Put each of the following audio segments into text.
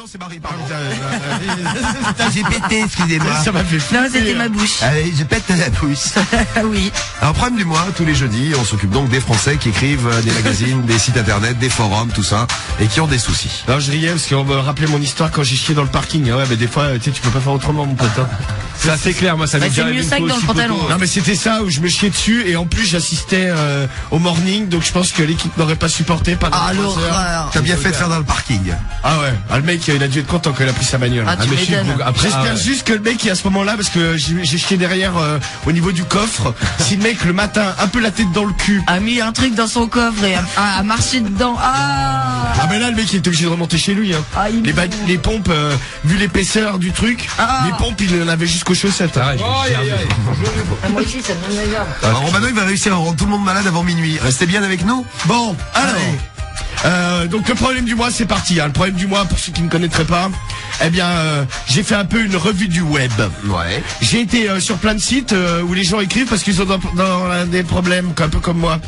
non, c'est Marie, pardon. J'ai pété, excusez-moi. Ça m'a fait Non, c'était ma bouche. Allez, je pète la pousse. Oui. Alors, problème du mois, tous les jeudis, on s'occupe donc des Français qui écrivent des magazines, des sites internet, des forums, tout ça, et qui ont des soucis. Non, je riais parce qu'on me rappelait mon histoire quand j'ai chié dans le parking. Ouais, mais des fois, tu sais, tu peux pas faire autrement, mon pote. Hein. C'est assez clair, moi, ça m'est déjà c'est arrivé mieux ça une que fois dans le aussi, pantalon. poteau. Non, mais c'était ça où je me chiais dessus et en plus j'assistais au morning, donc je pense que l'équipe n'aurait pas supporté pendant Ah, 3 heures. l'horreur. T'as bien fait de faire dans le parking. Ah ouais, le mec il a dû être content quand il a pris sa bagnole. Ah, tu mais je- m'étonnes. Après, j'espère juste que le mec à ce moment-là, parce que j'ai chié derrière au niveau du coffre, si le mec le matin, un peu la tête dans le cul. A mis un truc dans son coffre et a marché dedans. Ah mais là le mec il était obligé de remonter chez lui hein. Ah, il me- Les pompes, vu l'épaisseur du truc, Ah. les pompes il en avait jusqu'aux chaussettes. Hein. Moi aussi, ça me donne la garde. Alors, Romano, il va réussir à rendre tout le monde malade avant minuit. Restez bien avec nous. Bon, alors, Allez. donc le problème du mois c'est parti. Hein. Le problème du mois pour ceux qui ne connaîtraient pas, eh bien j'ai fait un peu une revue du web. Ouais. J'ai été sur plein de sites où les gens écrivent parce qu'ils ont dans des problèmes un peu comme moi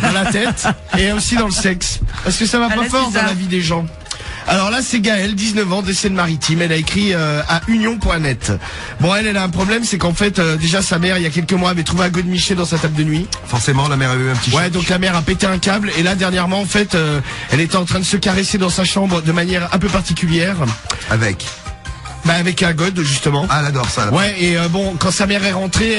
dans la tête et aussi dans le sexe. Parce que ça va Ah, pas là, fort c'est dans ça. la vie des gens. Alors là, c'est Gaëlle, 19 ans, des Seine-Maritime. Elle a écrit à union.net. Bon, elle a un problème, c'est qu'en fait, déjà sa mère, il y a quelques mois, avait trouvé un godemiché dans sa table de nuit. Forcément, la mère a eu un petit Ouais, choc. donc la mère a pété un câble. Et là, dernièrement, en fait, elle était en train de se caresser dans sa chambre de manière un peu particulière. Avec. Bah, avec un god, justement. Ah, elle adore ça. Là. Ouais, et bon, quand sa mère est rentrée,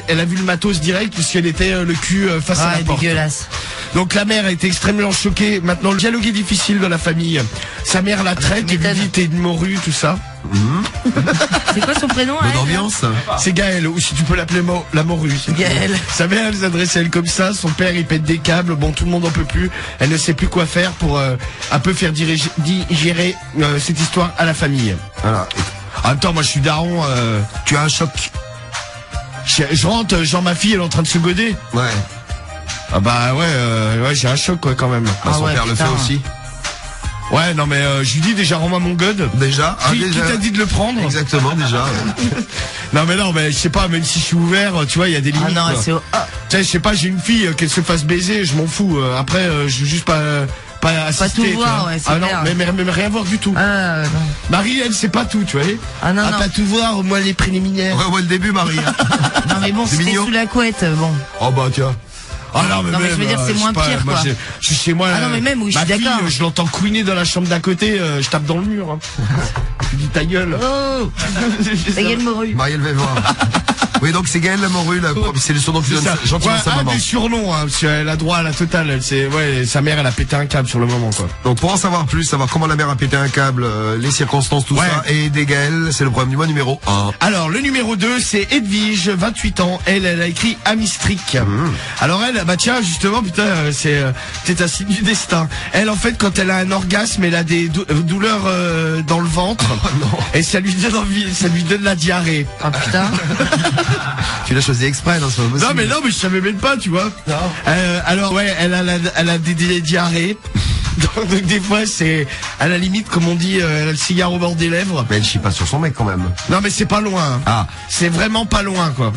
elle a vu le matos direct puisqu'elle était le cul face à Ah, la porte. dégueulasse. Donc la mère a été extrêmement choquée. Maintenant, le dialogue est difficile dans la famille. Sa mère la traite et lui m'étonnes. dit t'es une morue, tout ça. C'est quoi son prénom, Bonne elle ambiance. C'est Gaëlle, ou si tu peux l'appeler la morue. c'est Gaëlle. tout. Sa mère, elle s'adresse à elle comme ça. Son père, il pète des câbles. Bon, tout le monde en peut plus. Elle ne sait plus quoi faire pour un peu faire digérer cette histoire à la famille. Voilà. En même temps, moi, je suis daron. Tu as un choc. Je rentre, genre ma fille, elle est en train de se goder. Ouais. Ah bah ouais, j'ai un choc quoi quand même. Bah, son ouais, père le fait putain. aussi. Ouais, non mais je lui dis déjà rends-moi mon god. Déjà. Qui t'a dit de le prendre? Exactement, déjà. Non mais je sais pas, même si je suis ouvert, tu vois, il y a des limites. Ah non, quoi. c'est... Ah, Tu sais, je sais pas, j'ai une fille qu'elle se fasse baiser, je m'en fous. Après, je veux juste pas assister. tout tu voir, vois. ouais, c'est ah non, clair. mais rien voir du tout. non. Marie, elle sait pas tout, tu vois. Ah non, non. pas tout voir, au moins les préliminaires. Ouais, le début, Marie. hein. Non, mais bon, C'est c'était mignon. sous la couette, bon. Oh bah tiens. Ah non, Non, mais je veux dire, c'est je sais moins pas, pire, moi, quoi. je suis chez moi. Ah non, mais même, oui, je ma suis fille, d'accord. je l'entends couiner dans la chambre d'à côté, je tape dans le mur. Hein. Je dis ta gueule. Oh, ça y est, le morue. Marielle va voir. Oui, donc c'est Gaëlle la morue, là. C'est le surnom que tu C'est donnes ça. gentiment Ouais, à sa un maman. des surnoms, hein, parce qu'elle a droit à la totale. Ouais, sa mère, elle a pété un câble sur le moment, quoi. Donc pour en savoir plus, savoir comment la mère a pété un câble, les circonstances, tout Ouais. ça, et aider Gaëlle, c'est le problème du mois numéro 1. Alors, le numéro 2, c'est Edwige, 28 ans. Elle a écrit Amistric. Alors elle, bah tiens, justement, putain, c'est un signe du destin. Elle, en fait, quand elle a un orgasme, elle a des douleurs dans le ventre. Et ça lui donne envie, ça lui donne la diarrhée. Ah, putain. Tu l'as choisi exprès, non, c'est pas possible. Non, mais je savais même pas, tu vois. Alors, ouais, elle a des diarrhées. Donc, des fois, c'est à la limite, comme on dit, elle a le cigare au bord des lèvres. Mais elle chie pas sur son mec quand même. Non, mais c'est pas loin. Ah. C'est vraiment pas loin, quoi.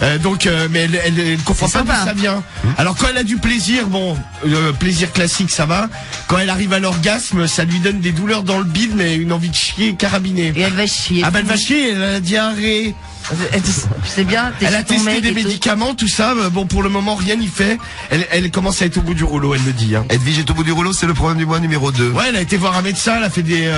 Mais elle comprend C'est pas d'où sympa. ça vient. Alors quand elle a du plaisir, bon, plaisir classique, ça va. Quand elle arrive à l'orgasme, ça lui donne des douleurs dans le bide, mais une envie de chier carabinée. Et elle va chier. Ah bah elle va chier, elle a la diarrhée. C'est bien, t'es Elle a chez ton testé mec des et tout. médicaments, tout ça. Bon, pour le moment, rien n'y fait. Elle commence à être au bout du rouleau, elle me dit. Hein. Edwige est au bout du rouleau, c'est le problème du mois numéro 2. Ouais, elle a été voir un médecin, elle a fait des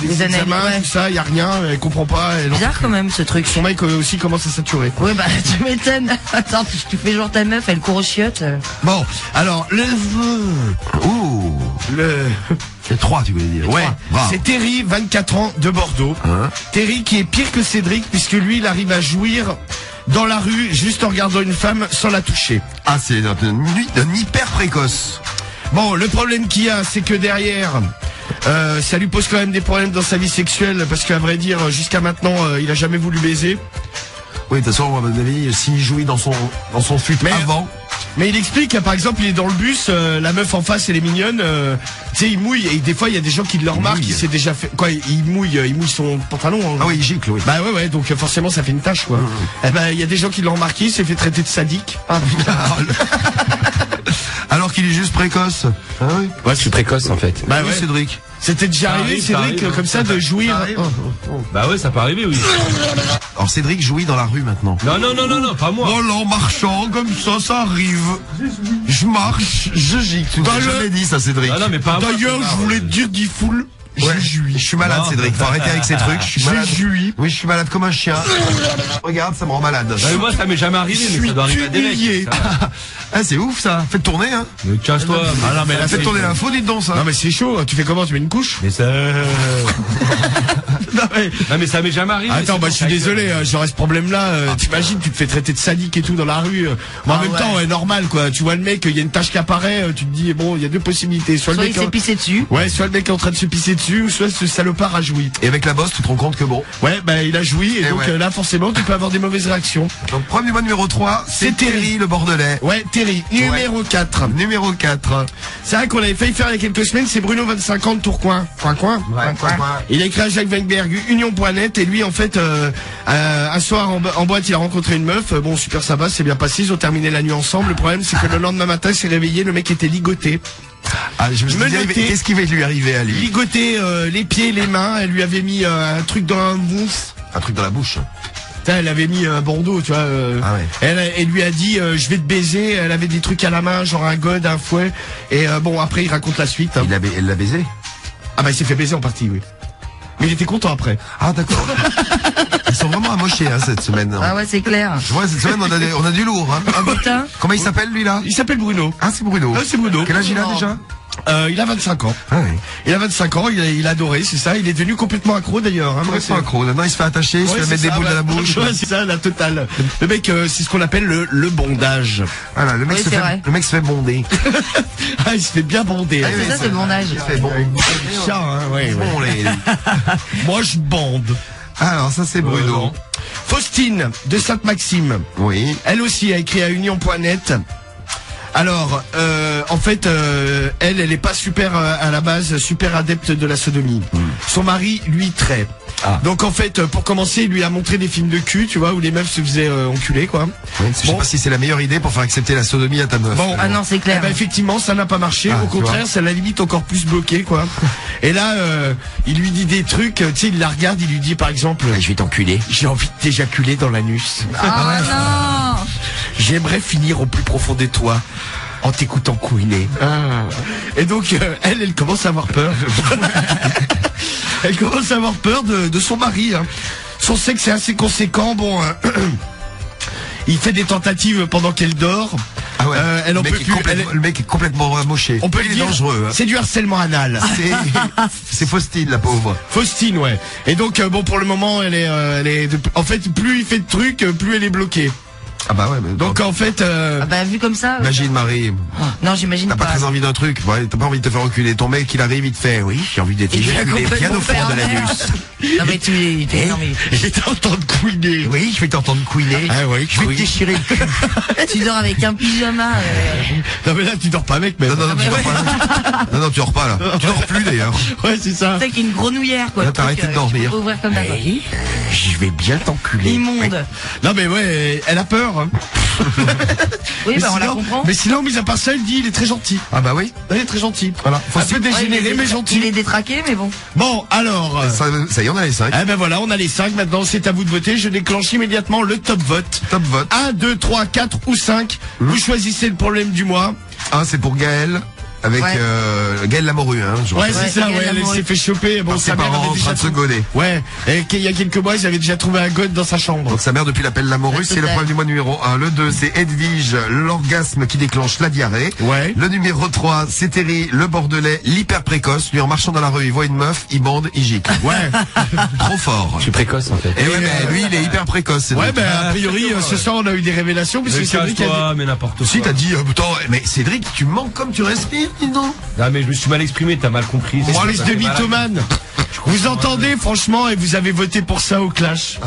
examens, analyses, ouais. tout ça, y a rien, elle comprend pas. Bizarre quand même, ce truc. Son mec aussi commence à saturer. Ouais, bah, tu m'étonnes. Attends, tu fais genre ta meuf, elle court aux chiottes. Bon, alors, Ouh. C'est 3, tu voulais dire. Ouais, Bravo. c'est Terry, 24 ans, de Bordeaux. Hein Terry qui est pire que Cédric, puisque lui, il arrive à jouir dans la rue, juste en regardant une femme sans la toucher. Ah, c'est un hyper précoce. Bon, le problème qu'il y a, c'est que derrière, ça lui pose quand même des problèmes dans sa vie sexuelle, parce qu'à vrai dire, jusqu'à maintenant, il a jamais voulu baiser. Oui, de toute façon, à mon avis, s'il jouit dans son fut Mais- avant. Mais il explique, par exemple, il est dans le bus, la meuf en face, elle est mignonne, tu sais, il mouille, et des fois, il y a des gens qui le remarquent, mouille. il s'est déjà fait, quoi, il mouille son pantalon. Hein. Ah oui, il gicle, oui. Bah ouais, donc forcément, ça fait une tâche, quoi. Eh ben, il y a des gens qui l'ont remarqué, il s'est fait traiter de sadique. Ah putain. Alors qu'il est juste précoce. Ah oui. Ouais, je suis précoce en fait. Bah Oui, ouais. Cédric. C'était déjà Ça arrivé, arrive, Cédric, ça arrive, comme ça, de jouir. Bah ouais, ça peut arriver, oui. Alors Cédric jouit dans la rue maintenant. Non, pas moi. Voilà, en marchant comme ça arrive. Je marche, je gicle. Tu ne Bah, l'as le- jamais dit ça, Cédric. Ah non, mais pas moi. D'ailleurs, je voulais te dire, dit full. Ouais, je suis malade, Non. Cédric. Faut arrêter avec ces trucs. Je suis malade. joui. Oui, je suis malade comme un chien. Regarde, ça me rend malade. Bah, mais moi, ça m'est jamais arrivé, mais ça doit arriver à des humilié. mecs. Ça va. Ah, c'est ouf ça. Faites tourner, hein. Mais casse-toi. Ah non, mais là, Faites tourner l'info, dites donc ça. Non, mais c'est chaud. Tu fais comment? Tu mets une couche? Mais ça. Non, mais... Non, mais ça m'est jamais arrivé. Attends, c'est bah, pour je suis ça que- désolé, j'aurais ce problème-là. T'imagines, tu te fais traiter de sadique et tout dans la rue. Mais en même temps, normal, quoi. Tu vois le mec, il y a une tache qui apparaît, tu te dis, bon, il y a deux possibilités. Soit Soit le il mec. s'est pissé dessus. Ouais, soit le mec est en train de se pisser dessus, ou soit ce salopard a joui. Et avec la bosse, tu te rends compte que bon. Ouais, bah, il a joui, et donc ouais. là, forcément, tu peux avoir des mauvaises réactions. Donc, premier mois numéro 3, c'est Terry, le Bordelais. Ouais, Terry, numéro 4. Numéro 4. C'est vrai qu'on avait failli faire il y a quelques semaines, c'est Bruno, 25 ans de Tourcoing. Coin. Il a écrit à Jacques Weinberg, Union.net, et lui, en fait, un soir en boîte, il a rencontré une meuf. Bon, super sympa, c'est bien passé, ils ont terminé la nuit ensemble. Le problème, c'est que le lendemain matin, il s'est réveillé, le mec était ligoté. Ah, je me suis dit, Menotté. qu'est-ce qui va lui arriver à lui? Ligoté les pieds, les mains, elle lui avait mis un truc dans un mousse. Un truc dans la bouche. Putain, elle avait mis un bandeau, tu vois. Ah ouais. Elle lui a dit, je vais te baiser. Elle avait des trucs à la main, genre un god, un fouet. Et bon, après, il raconte la suite. hein. Elle l'a baisé? Ah bah, il s'est fait baiser en partie, oui. Mais il était content après. Ah, d'accord. Ils sont vraiment amochés, hein, cette semaine. Ah ouais, c'est clair. Je vois, cette semaine, on a du lourd, hein. Oh putain. Comment il s'appelle, lui, là? Il s'appelle Bruno. Ah, c'est Bruno. Ah, c'est Bruno. Quel âge il a déjà? Il a 25 ans. Ah oui. Il a 25 ans, il a adoré, c'est ça. Il est devenu complètement accro d'ailleurs. Hein, Complètement accro. Maintenant, il se fait attacher, il se Ouais, fait c'est mettre des ça, boules ouais. dans la bouche. Ouais, c'est ça, la totale. Le mec, c'est ce qu'on appelle le bondage. Voilà, le mec Oui, se c'est fait, vrai. le mec se fait bonder. Ah, il se fait bien bonder. Ah, c'est ça, c'est le bondage. Il se fait bonder. Chat, hein, ouais. Bon, les... Moi, je bande. Alors, ça, c'est Bruno. non. Faustine de Sainte-Maxime. Oui. Elle aussi a écrit à Union.net. Alors, en fait, elle est pas super à la base, super adepte de la sodomie. Son mari, lui, très. Ah. Donc en fait, pour commencer, il lui a montré des films de cul, tu vois, où les meufs se faisaient enculer, quoi. Oui, je sais Bon. pas si c'est la meilleure idée pour faire accepter la sodomie à ta meuf. Bon, Ah non, c'est Eh clair. ben, effectivement, ça n'a pas marché. Ah, Au tu contraire, vois. ça l'a limite encore plus bloqué, quoi. Et là, il lui dit des trucs, tu sais, il la regarde, il lui dit par exemple, Je vais t'enculer. j'ai envie de t'éjaculer dans l'anus. Ah non. J'aimerais finir au plus profond de toi en t'écoutant couiner. Et donc, elle commence à avoir peur. Elle commence à avoir peur de son mari. Hein. Son sexe est assez conséquent. Bon, il fait des tentatives pendant qu'elle dort. Ah ouais. Elle en le, peut mec est plus. complètement, le mec est complètement amoché. On peut il le est dire, dangereux. Hein. c'est du harcèlement anal. C'est Faustine, la pauvre. Faustine, ouais. Et donc, bon, pour le moment, elle est. En fait, plus il fait de trucs, plus elle est bloquée. Ah bah ouais. Mais Donc, en fait. Ah bah vu comme ça. imagine, Marie. Non, j'imagine T'as pas pas. très envie d'un truc. Ouais, t'as pas envie de te faire reculer. Ton mec, il arrive, il te fait. Oui, j'ai envie d'être Il est éjaculé bien au fond de complètement l'anus. Non mais tu es. Non mais J'étais en train de couiner. Oui, je vais t'entendre couiner. Ah oui, Je vais te déchirer le cul. tu dors avec un pyjama. Non mais là tu dors pas avec mais. Non, tu dors pas. Non, tu dors pas là. Tu dors plus d'ailleurs. Ouais c'est ça. C'est qu'une grenouillère quoi. Là, le t'as truc, arrêté de dormir. tu peux ouvrir comme ça. quoi. Je vais bien t'enculer. Immonde. Non mais ouais, elle a peur. Hein. Oui, Mais bah on la sinon- comprend. Mais sinon, mis à part ça, il dit il est très gentil. Ah bah oui. Il est très gentil. Voilà. Un peu Ouais, dégénéré il est mais Il gentil. est détraqué, mais bon. Bon alors. Ça y est, on a les 5. Eh ben voilà, on a les 5 maintenant, c'est à vous de voter. Je déclenche immédiatement le top vote. Top vote. 1, 2, 3, 4 ou 5. Vous choisissez le problème du mois. Un, c'est pour Gaël. Avec Ouais. Gaël Lamoureux, hein. Je Ouais, rappelle. c'est ça, Gaël ouais, elle Lamoureux. s'est fait choper. Bon, Par ses sa mère parents avait en déjà train de se trouvé- goder. Ouais, et qu'il y a quelques mois, ils avaient déjà trouvé un god dans sa chambre. Donc sa mère depuis l'appel Lamoureux, Ouais, c'est le total. problème du mois numéro 1. Le 2, c'est Edwige, l'orgasme qui déclenche la diarrhée. Ouais. Le numéro 3, c'est Terry, le Bordelais, l'hyper précoce. Lui, en marchant dans la rue, il voit une meuf, il bande, il gicle. Ouais. Trop fort. Je suis précoce en fait. Et ouais, mais lui, il est hyper précoce. c'est Ouais, vrai. ben, a priori, ce soir, on a eu des révélations, puisque Mais Cédric a dit... casse-toi, mais n'importe quoi. Si, t'as dit, putain, mais Cédric, tu manques comme tu respires, dis donc. Non mais je me suis mal exprimé, t'as mal compris. Oh, liste de mythomane. Vous entendez, franchement, et vous avez voté pour ça au Clash.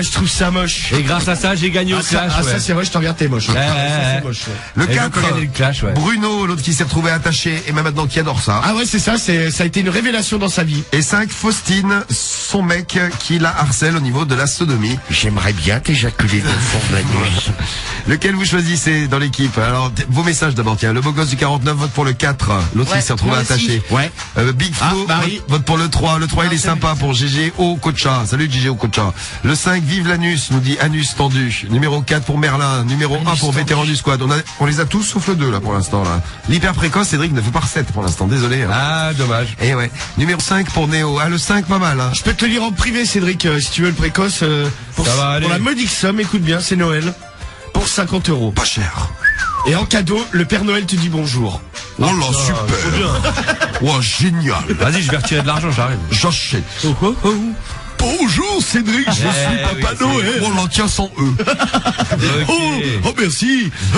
Je trouve ça moche. Et grâce à ça, j'ai gagné au Clash. Ça c'est vrai, je te regarde, t'es moche. Ça, c'est moche, ouais. Le Et 4, donc, on a gagné le Clash, ouais. Bruno, l'autre qui s'est retrouvé attaché et même maintenant qui adore ça. Ah ouais, c'est ça, ça a été une révélation dans sa vie. Et 5, Faustine, son mec qui la harcèle au niveau de la sodomie. J'aimerais bien t'éjaculer dans le fond de la nuit. Lequel vous choisissez dans l'équipe? Alors, vos messages d'abord, tiens. Le beau gosse du 49 vote pour le 4. L'autre, Ouais, il s'est retrouvé moi aussi. attaché. Ouais. Big Flo Marie. vote pour le 3. Le 3, il est sympa pour GG Okocha. Salut GG Okocha. Le 5, vive l'anus, nous dit Anus tendu. Numéro 4 pour Merlin. Numéro 1 pour vétéran du squad. On les a tous sauf le 2, là, pour l'instant, là. L'hyper précoce, Cédric ne fait pas recette pour l'instant. Désolé. Hein. Ah, dommage. Et ouais. Numéro 5 pour Néo. Ah, le 5, pas mal, hein. Je peux te le lire en privé, Cédric, si tu veux le précoce. Pour, Ça va aller. pour la modique somme, écoute bien, c'est Noël. Pour 50 €. Pas cher. Et en cadeau, le Père Noël te dit bonjour. Oh là, super. Oh, génial. Vas-y, je vais retirer de l'argent, j'arrive. J'achète. Bonjour Cédric, je suis Papa oui, Noël. Oh là, tiens, sans eux. Ok. Oh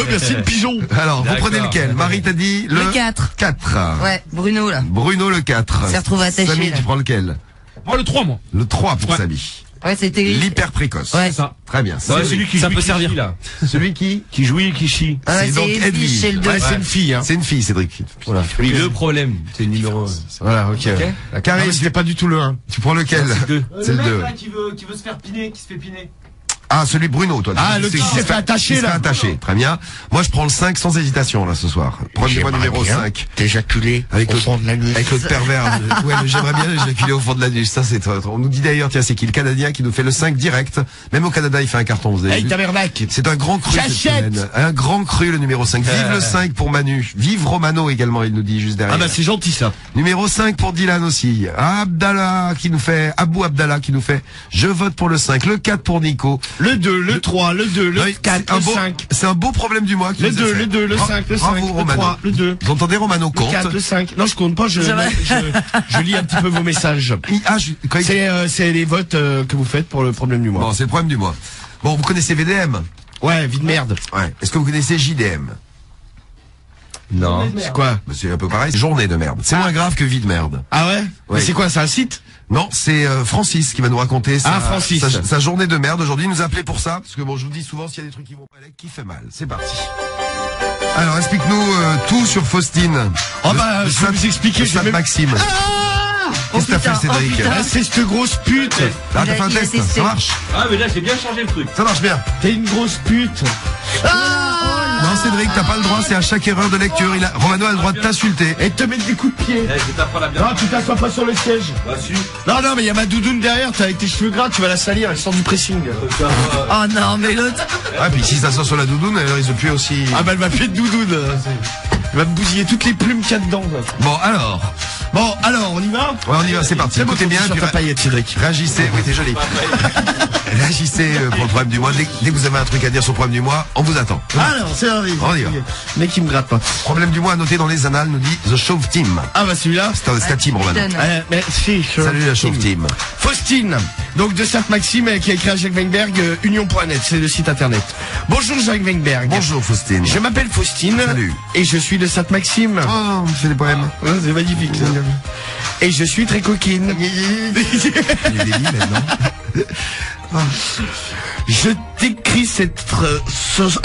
merci le pigeon. Alors, vous D'accord. prenez lequel? Marie t'a dit Le 4. 4. Ouais, Bruno, là. Bruno le 4. S'est retrouvé attaché, Samy, là. tu prends lequel? Moi, le 3, moi. Le 3 pour Ouais. Samy. Ouais, c'était... L'hyper précoce. Ouais. Ça. Très bien. Ouais, celui qui Ça jouit, peut qui servir. chie, là. Celui qui? Qui jouit, qui chie. Ah ouais, c'est donc c'est Edwige. c'est le 2. Ouais, c'est une fille, hein. C'est une fille, Cédric. Voilà. Oui, le problème, c'est le numéro. Voilà, ok. La Ah, Karine, mais c'était pas du tout le 1. tu prends lequel? C'est le 2. qui veut se faire piner, qui se fait piner. Ah, celui Bruno, toi. Ah, Tu le sais qui s'est fait attacher, qui s'est là. fait attacher. Très bien. Moi, je prends le 5 sans hésitation, là, ce soir. Prenez-moi J'aimerais numéro bien 5. t'éjaculer Avec au le- fond de la nuit. Avec l'autre pervers. Ouais, mais j'aimerais bien éjaculer au fond de la nuit. Ça, c'est très, très- On nous dit d'ailleurs, tiens, c'est qui le Canadien qui nous fait le 5 direct. Même au Canada, il fait un carton. Vous avez Hey, vu tabernacle. C'est un grand cru cette J'achète. semaine. Un grand cru, le numéro 5. Vive le 5 pour Manu. Vive Romano également, il nous dit juste derrière. Ah bah c'est gentil ça. Numéro 5 pour Dylan aussi. Abdallah qui nous fait, Abou Abdallah qui nous fait, je vote pour le 5. Le 4 pour Nico. Le 2, le 3, le 2, le Oui, 4, c'est un le beau- 5. C'est un beau problème du mois. qui Le nous est 2, fait. le 2, le 5, le 5, Bravo, le Romano. 3, le 2. Vous entendez Romano Le compte. 4, le 5. Non, je compte pas, je lis un petit peu vos messages. Quand il- C'est les votes que vous faites pour le problème du mois. Bon, c'est le problème du mois. Bon, vous connaissez VDM? Ouais, vie de merde. Ouais. Est-ce que vous connaissez JDM? Non. C'est quoi? Bah, c'est un peu pareil. Journée de merde. C'est moins grave que vie de merde. Ah ouais? Mais c'est quoi, c'est un site? Non, c'est Francis qui va nous raconter Francis. sa journée de merde. Aujourd'hui, il nous a appelé pour ça. Parce que bon, je vous dis souvent, s'il y a des trucs qui vont pas aller, qui fait mal. C'est parti. Alors, explique-nous tout sur Faustine. Oh bah, Le je vais Sat- vous expliquer, le je vais Sat même- Maxime. Qu'est-ce que t'as fait, Cédric? Ah, c'est cette grosse pute. Là, Il t'as a- fait un il a test. testé. Ça marche. Ah, mais là, j'ai bien changé le truc. Ça marche bien. T'es une grosse pute. Non, Cédric, t'as pas le droit. C'est à chaque erreur de lecture. Romano a le droit de t'insulter. Et te mettre des coups de pied. Eh, je t'apprends bien. Non, tu t'assois pas sur le siège. Bah, si. Non, non, mais il y a ma doudoune derrière, t'as avec tes cheveux gras, tu vas la salir, elle sort du pressing. Oh non, mais l'autre... Ah, puis si ça sort sur la doudoune, elle risque de puer aussi. Ah bah elle m'a fait de doudoune. Elle va me bousiller toutes les plumes qu'il y a dedans. quoi. Bon, alors. Bon, alors, on y va? Ouais, on y va, c'est parti. C'est bon, Écoutez bien, sur puis ta paillette, Cédric. réagissez. Oui, t'es joli. Réagissez pour le problème du mois. Dès que vous avez un truc à dire sur le problème du mois, on vous attend. Alors, c'est arrivé. On y va. Mec, il me gratte pas. Problème du mois à noter dans les annales, nous dit The Chauve Team. Ah bah celui-là. C'est ta team, Romano. Donne. Mais si, Salut la Chauve Team. Faustine, donc de Sainte-Maxime, qui a écrit à Jacques Weinberg, union.net, c'est le site internet. Bonjour Jacques Weinberg. Bonjour Faustine. Je m'appelle Faustine. Salut. Et je suis de Sainte-Maxime. Oh, on fait des poèmes. Ouais, c'est magnifique. ça. Et je suis très coquine. Il est débile maintenant. Je t'écris cette sauce.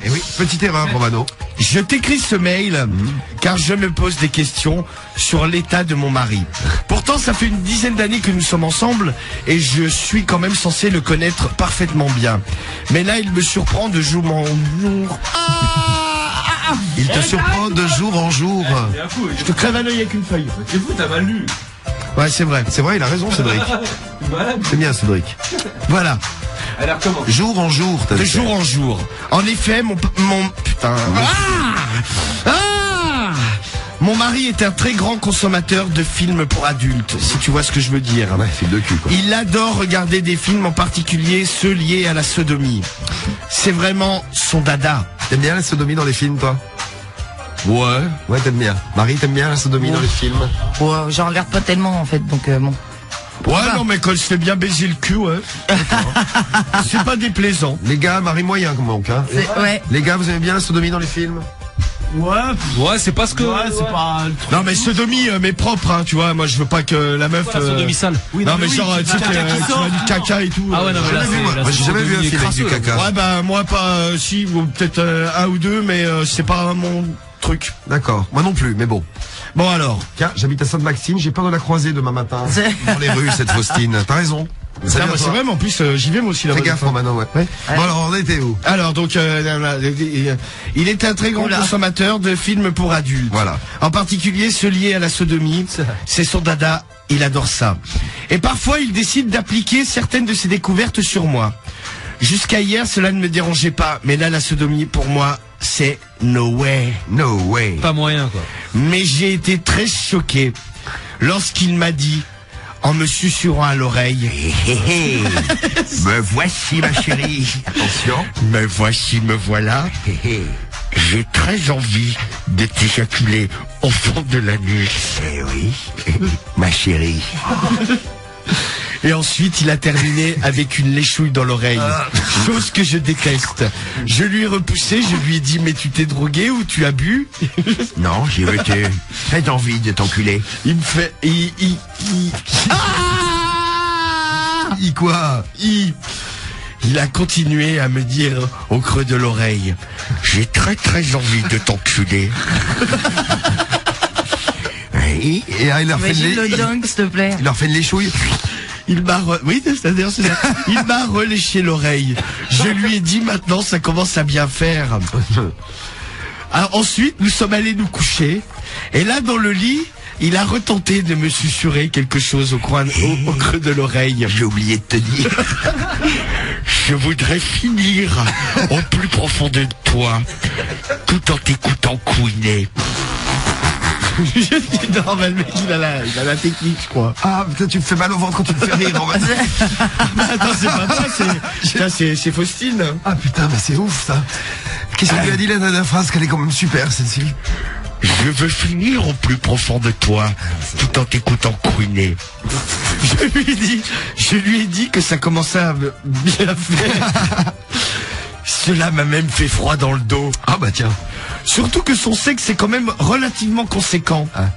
Eh oui, petite erreur, Romano. Je t'écris ce mail car je me pose des questions sur l'état de mon mari. Pourtant, ça fait une dizaine d'années que nous sommes ensemble et je suis quand même censé le connaître parfaitement bien. Mais là, il me surprend de jour en jour. Il te surprend de jour en jour. C'est un fou. Je te crève un œil avec une feuille. C'est fou, t'as mal lu. Ouais, c'est vrai. C'est vrai, il a raison, Cédric. T'es malade. C'est bien, Cédric. Voilà. Alors, comment? Jour en jour, t'as De dit. jour en jour. En effet, mon putain. Mon mari est un très grand consommateur de films pour adultes, si tu vois ce que je veux dire. Ouais, fil de cul, quoi. Il adore regarder des films, en particulier ceux liés à la sodomie. C'est vraiment son dada. T'aimes bien la sodomie dans les films, toi? Ouais. Ouais, t'aimes bien. Marie, t'aimes bien la sodomie dans les films? Ouais, j'en regarde pas tellement, en fait, donc bon. Ouais, non, mais quand il se fait bien baiser le cul, ouais. C'est pas déplaisant. Les gars, Marie moyen, comme donc, hein. Ouais. Les gars, vous aimez bien la sodomie dans les films? Ouais, c'est pas ce que. Ouais, c'est pas. Non mais sodomie mais propre hein, tu vois, moi je veux pas que la meuf La sodomie sale. non mais genre tu sais tu vois du caca et tout. Ah ouais, non, mais là, Jamais vu, c'est- moi. là, Moi, c'est j'ai jamais vu un sodomie film avec du crasseux, là. caca. Ouais bah moi pas si ou peut-être un ou deux mais c'est pas mon truc. D'accord. Moi non plus, mais bon. Bon alors, Tiens, j'habite à Sainte-Maxime, j'ai peur de la croiser demain matin. Dans les rues, cette Faustine. T'as raison. Salut non, à c'est toi. vrai mais en plus j'y vais moi aussi là-bas. Fais gaffe, des fois. Romano, ouais. Bon, alors, on était où? Alors donc il est un très grand consommateur de films pour adultes. Voilà. En particulier ceux liés à la sodomie. C'est son dada, il adore ça. Et parfois il décide d'appliquer certaines de ses découvertes sur moi. Jusqu'à hier cela ne me dérangeait pas, mais là la sodomie pour moi c'est no way. No way. Pas moyen, quoi. Mais j'ai été très choqué lorsqu'il m'a dit, en me susurrant à l'oreille, Me voici, ma chérie. Attention. Me voici, me voilà. J'ai très envie de t'éjaculer au fond de la nuit. Eh oui. Ma chérie. et ensuite il a terminé avec une léchouille dans l'oreille, chose que je déteste. Je lui ai repoussé, je lui ai dit, mais tu t'es drogué ou tu as bu? Non, j'ai eu très envie de t'enculer. Il me fait, Quoi? il a continué à me dire au creux de l'oreille, J'ai très envie de t'enculer. Oui. Et il leur fait Imagine le une dingue, s'il te plaît. il leur fait une léchouille. il m'a oui, c'est-à-dire, c'est ça. Il m'a reléché l'oreille. Je lui ai dit, maintenant ça commence à bien faire. Alors, ensuite, nous sommes allés nous coucher. Et là, dans le lit, il a retenté de me susurrer quelque chose au creux de l'oreille. J'ai oublié de te dire. Je voudrais finir au plus profond de toi, tout en t'écoutant couiner. Je dis, non, mais le mec, il a la technique, je crois. Ah, putain, tu me fais mal au ventre quand tu me fais rire, Romano. Attends, c'est pas ça, c'est Faustine. Ah, putain, mais c'est ouf, ça. Qu'est-ce que tu lui as dit la dernière phrase qu'elle est quand même super, celle-ci? Je veux finir au plus profond de toi, tout en t'écoutant couiner. Je lui ai dit que ça commençait à bien faire. Cela m'a même fait froid dans le dos. Ah, bah tiens. Surtout que son sexe est quand même relativement conséquent. Ah.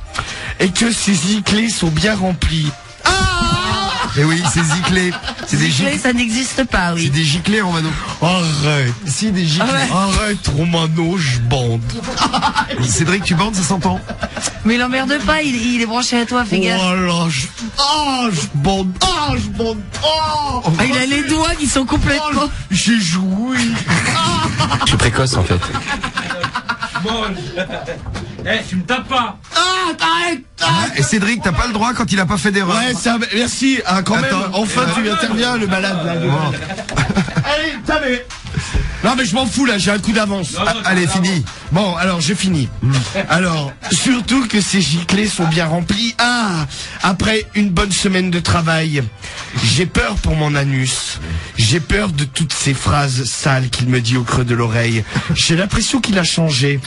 Et que ses giclées sont bien remplies. Eh oui, c'est giclé. C'est des Giclé, giclés. ça n'existe pas, C'est oui. des giclés, Romano. Arrête. Si, des giclés. Arrête, Romano, je bande. Cédric, tu bandes, ça s'entend? Mais l'emmerde pas, il est branché à toi, fais gaffe. Voilà, je bande. Ah, il a les doigts qui sont complètement... J'ai joué. Je suis précoce en fait. Eh, tu me tapes pas. Et Cédric, t'as pas le droit quand il a pas fait d'erreur. Ouais, ça, merci. Ah, quand Attends. même, enfin tu interviens, le malade, là. Allez, t'avais. Non, mais je m'en fous, là, j'ai un coup d'avance. Ah, allez, fini. Bon, alors, j'ai fini. Alors, surtout que ces giclées sont bien remplies. Ah, après une bonne semaine de travail, j'ai peur pour mon anus. J'ai peur de toutes ces phrases sales qu'il me dit au creux de l'oreille. J'ai l'impression qu'il a changé.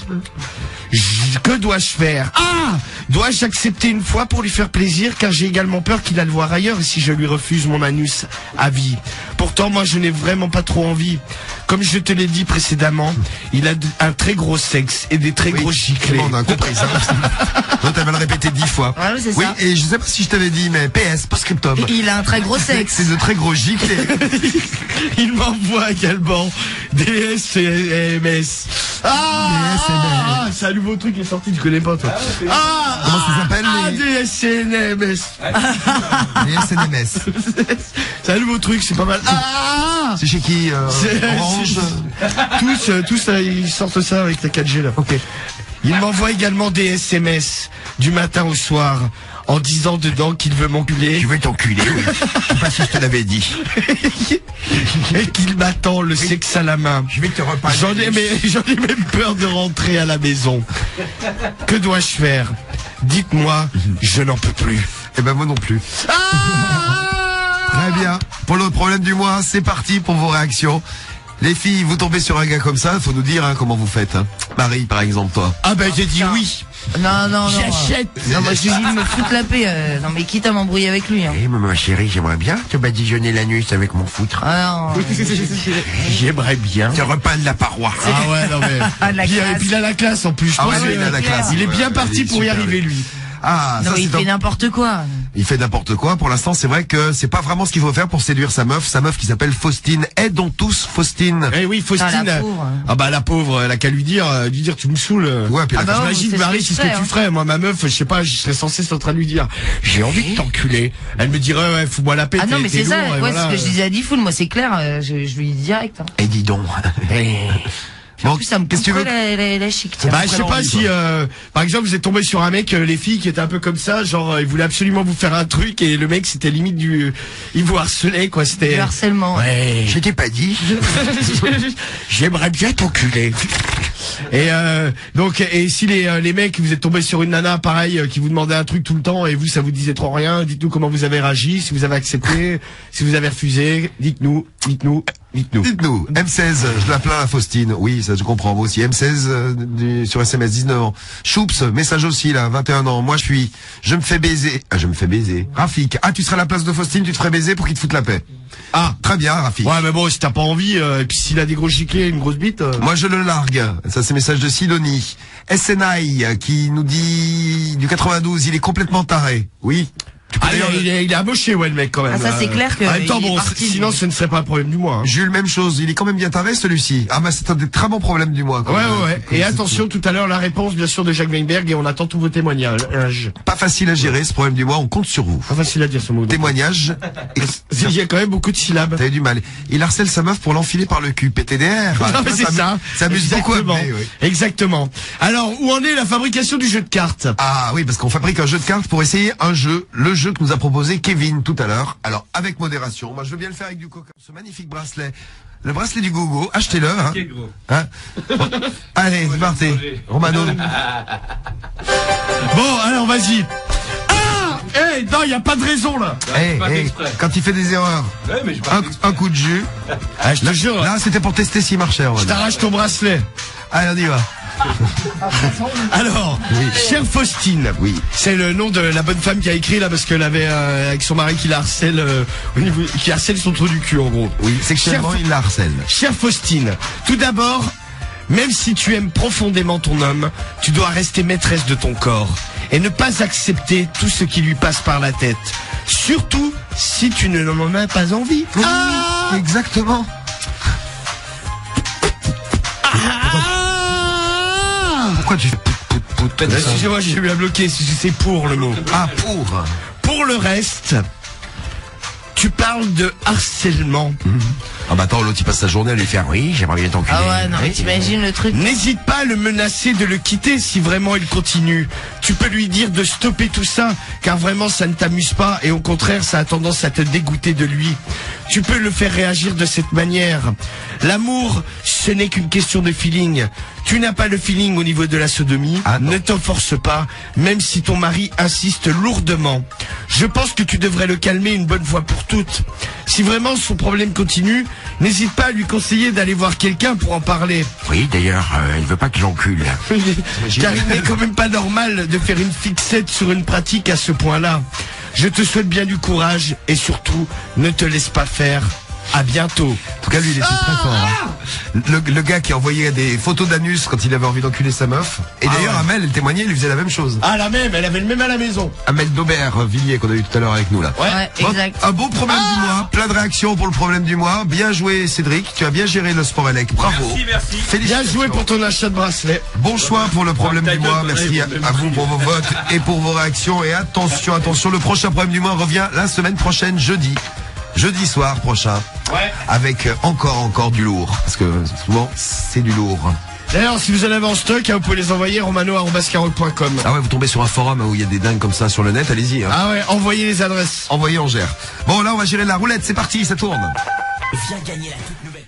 Que dois-je faire? Ah! Dois-je accepter une fois pour lui faire plaisir, car j'ai également peur qu'il aille le voir ailleurs et si je lui refuse mon anus à vie. Pourtant, moi, je n'ai vraiment pas trop envie. Comme je te l'ai dit précédemment, il a un très gros sexe et des très gros giclées. On a compris ça. Non, t'avais le répété 10 fois. Ouais, oui, c'est Oui, ça. et je sais pas si je t'avais dit, mais PS, post-scriptum. Il a un très gros sexe. C'est de très gros giclés. Il m'envoie également des SMS. Ah, c'est un nouveau truc qui est sorti, tu connais pas toi. Comment ça s'appelle, les- des SMS. Les SNMS. C'est un nouveau truc, c'est pas mal. Ah, C'est chez qui C'est- Orange. tous, ils sortent ça avec la 4G là. Ok. Il m'envoie également des SMS du matin au soir en disant dedans qu'il veut m'enculer Tu veux t'enculer, oui. Je sais pas si je te l'avais dit. et qu'il m'attend le sexe à la main. Je vais te reparler. J'en ai même peur de rentrer à la maison. Que dois-je faire? Dites-moi, je n'en peux plus. Eh ben moi non plus. Très bien. Pour le problème du mois, c'est parti pour vos réactions. Les filles, vous tombez sur un gars comme ça, faut nous dire comment vous faites. Marie, par exemple, toi. Ah ben j'ai dit oui. Non. J'achète. Non, moi je lui dis de me foutre la paix. Non, mais quitte à m'embrouiller avec lui. Hein. Eh, ma chérie, j'aimerais bien te badigeonner l'anus avec mon foutre. Ah non. J'aimerais bien. Te repeindre la paroi. Ah ouais, non mais. Ah, de la Puis, classe. et puis il a la classe en plus. Je Ah pense ouais, que- il a la classe. Il est bien Ouais, parti il est pour y super arriver bien. lui. Ah, Non, ça mais il c'est fait n'importe quoi. Il fait n'importe quoi. Pour l'instant, c'est vrai que c'est pas vraiment ce qu'il faut faire pour séduire sa meuf. Sa meuf qui s'appelle Faustine. Aidons tous Faustine. Eh oui, Faustine. Ah, la pauvre. Ah bah la pauvre, elle a qu'à lui dire tu me saoules. Ouais, puis Ah la bah, J'imagine c'est ce Marie, que c'est je ce que ferais, tu hein. ferais. Moi, ma meuf, je sais pas, je serais censé être en train de lui dire j'ai envie de t'enculer. Elle me dirait ouais, fous-moi la paix. Ah non, t'es- mais t'es c'est ça. lourd, et Ouais, voilà. c'est ce que je disais à Diffoul. Moi, c'est clair. Je lui dis direct. Hein. Et dis donc. En plus, ça me qu'est-ce que tu veux couperait la chic. Tiens. Bah je sais pas si par exemple vous êtes tombé sur un mec les filles qui étaient un peu comme ça, genre il voulait absolument vous faire un truc et le mec c'était limite il vous harcelait quoi, c'était Du harcèlement. Ouais. Je t'ai pas dit. J'aimerais bien t'enculer. Et donc et si les mecs vous êtes tombé sur une nana pareil qui vous demandait un truc tout le temps et vous ça vous disait trop rien, dites-nous comment vous avez réagi, si vous avez accepté, si vous avez refusé, dites-nous. Dites-nous, M16, je la plains à Faustine. Oui, ça je comprends, moi aussi. M16 sur SMS, 19 ans. Choups, message aussi là, 21 ans. Moi je me fais baiser. Ah, je me fais baiser. Rafik, tu serais à la place de Faustine, tu te ferais baiser pour qu'il te foute la paix. Ah, très bien, Rafik. Ouais mais bon si t'as pas envie et puis s'il a des gros giclés, une grosse bite. Moi je le largue. Ça c'est message de Sidonie. SNI qui nous dit du 92, il est complètement taré. Oui. Ah, il est amoché, ouais, le mec, quand même. Ah, ça, c'est clair que En même temps, il est bon, parti, sinon, lui. ce ne serait pas un problème du mois. Hein. Jules, même chose. Il est quand même bien taré, celui-ci. Ah, bah, c'est un des très bons problèmes du mois. quand même. Ouais. Et attention, tout à l'heure, la réponse, bien sûr, de Jacques Weinberg, et on attend tous vos témoignages. Pas facile à gérer, ce problème du mois. On compte sur vous. Pas facile à dire ce mot. Témoignage. Il y a quand même beaucoup de syllabes. T'as eu du mal. Il harcèle sa meuf pour l'enfiler par le cul. PTDR. Non, mais c'est ça. Ça amuse beaucoup à Exactement. mener, oui. Exactement. Alors, où en est la fabrication du jeu de cartes? Ah oui, parce qu'on fabrique un jeu de cartes pour essayer un jeu. Le jeu que nous a proposé Kevin tout à l'heure. Alors, avec modération. Moi, je veux bien le faire avec du coca. Ce magnifique bracelet. Le bracelet du gogo. Achetez-le, hein. Ok, gros. Hein Bon. Allez, c'est parti. Romano. Bon, alors, vas-y. Ah! Non, il y a pas de raison, là. Pas fait exprès. Quand il fait des erreurs. Ouais, mais je parle Un coup de jus. Ah, je te jure. Là, c'était pour tester s'il marchait. Je t'arrache ton bracelet. Allez, on y va. Alors, chère Faustine, Oui. c'est le nom de la bonne femme qui a écrit là parce qu'elle avait avec son mari qui la harcèle au niveau, qui harcèle son trou du cul en gros. Oui, sexuellement, il la harcèle. Chère Faustine, tout d'abord, même si tu aimes profondément ton homme, tu dois rester maîtresse de ton corps et ne pas accepter tout ce qui lui passe par la tête. Surtout si tu ne n'en as pas envie. Ah Exactement. Pourquoi tu fais pout, comme ça Excusez-moi, j'ai eu à bloquer, c'est pour le mot. Ah, pour. Pour le reste, tu parles de harcèlement. Ah bah attends, l'autre il passe sa journée à lui faire oui, j'aimerais bien t'enculer. Ah ouais, non, mais t'imagines le truc. N'hésite pas à le menacer de le quitter si vraiment il continue. Tu peux lui dire de stopper tout ça, car vraiment ça ne t'amuse pas et au contraire ça a tendance à te dégoûter de lui. Tu peux le faire réagir de cette manière. L'amour, ce n'est qu'une question de feeling. Tu n'as pas le feeling au niveau de la sodomie. Ah non. Ne t'en force pas, même si ton mari insiste lourdement. Je pense que tu devrais le calmer une bonne fois pour toutes. Si vraiment son problème continue, n'hésite pas à lui conseiller d'aller voir quelqu'un pour en parler. Oui, d'ailleurs, elle veut pas que j'encule. Car il n'est quand même pas normal de faire une fixette sur une pratique à ce point-là. Je te souhaite bien du courage et surtout, ne te laisse pas faire. À bientôt. En tout cas, lui, il était très fort. Hein. Le gars qui envoyait des photos d'anus quand il avait envie d'enculer sa meuf. Et d'ailleurs, ouais. Amel, elle témoignait, il lui faisait la même chose. Ah, la même, elle avait le même à la maison. Amel Daubert, Villiers, qu'on a eu tout à l'heure avec nous là. Ouais, Bon, exact. un beau problème du mois, plein de réactions pour le problème du mois. Bien joué Cédric, tu as bien géré le sport Elec, bravo. Merci. Bien Félicitations. joué pour ton achat de bracelet. Bon choix pour le problème Ta du gueule, mois, pareil, merci à vous pour vos votes et pour vos réactions. Et attention, le prochain problème du mois revient la semaine prochaine, jeudi soir prochain. Ouais. Avec encore du lourd, parce que souvent c'est du lourd. D'ailleurs, si vous en avez en stock, vous pouvez les envoyer romano@scarol.com. Ah ouais, vous tombez sur un forum où il y a des dingues comme ça sur le net, allez-y. Hein. Ah ouais, envoyez les adresses. Envoyez, on gère. Bon, là on va gérer la roulette, c'est parti, ça tourne. Viens gagner la toute nouvelle